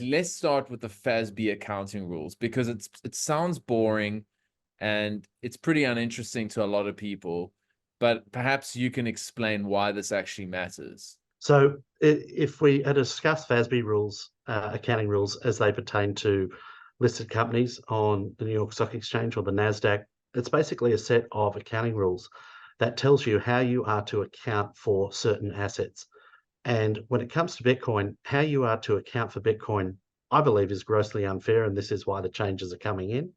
let's start with the FASB accounting rules, because it sounds boring and it's pretty uninteresting to a lot of people, but perhaps you can explain why this actually matters. So if we discuss FASB rules, accounting rules as they pertain to listed companies on the New York Stock Exchange or the NASDAQ, it's basically a set of accounting rules that tells you how you are to account for certain assets. And when it comes to Bitcoin, how you are to account for Bitcoin, I believe, is grossly unfair. And this is why the changes are coming in.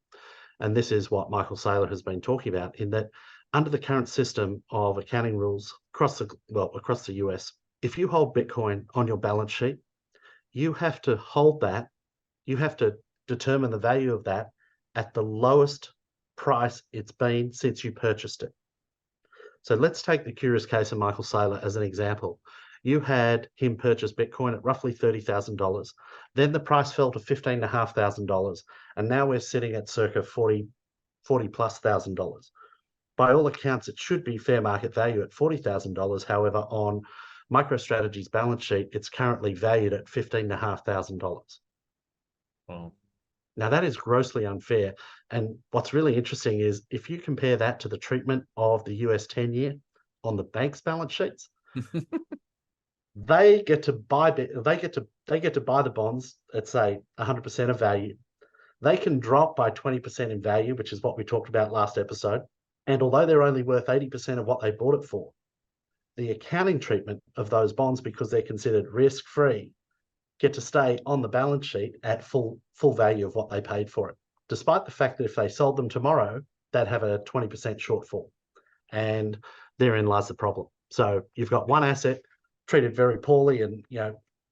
And this is what Michael Saylor has been talking about, in that under the current system of accounting rules across the US, if you hold Bitcoin on your balance sheet, you have to hold that, you have to determine the value of that at the lowest price it's been since you purchased it. So let's take the curious case of Michael Saylor as an example. You had him purchase Bitcoin at roughly $30,000. Then the price fell to $15,500. And now we're sitting at circa $40 plus thousand dollars. By all accounts, it should be fair market value at $40,000. However, on MicroStrategy's balance sheet, it's currently valued at $15,500. Wow. Now, that is grossly unfair. And what's really interesting is if you compare that to the treatment of the US 10-year on the bank's balance sheets, they get to buy the bonds at, say, 100% of value. They can drop by 20% in value, which is what we talked about last episode. And although they're only worth 80% of what they bought it for, the accounting treatment of those bonds, because they're considered risk-free, get to stay on the balance sheet at full value of what they paid for it, despite the fact that if they sold them tomorrow, they'd have a 20% shortfall. And therein lies the problem. So you've got one asset treated very poorly and,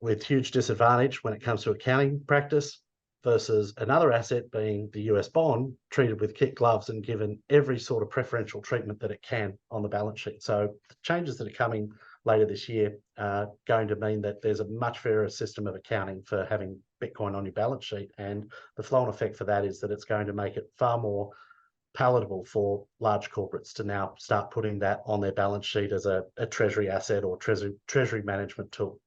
with huge disadvantage when it comes to accounting practice, versus another asset being the US bond treated with kid gloves and given every sort of preferential treatment that it can on the balance sheet. So the changes that are coming later this year are going to mean that there's a much fairer system of accounting for having Bitcoin on your balance sheet. And the flow-on effect for that is that it's going to make it far more palatable for large corporates to now start putting that on their balance sheet as a treasury asset or treasury management tool.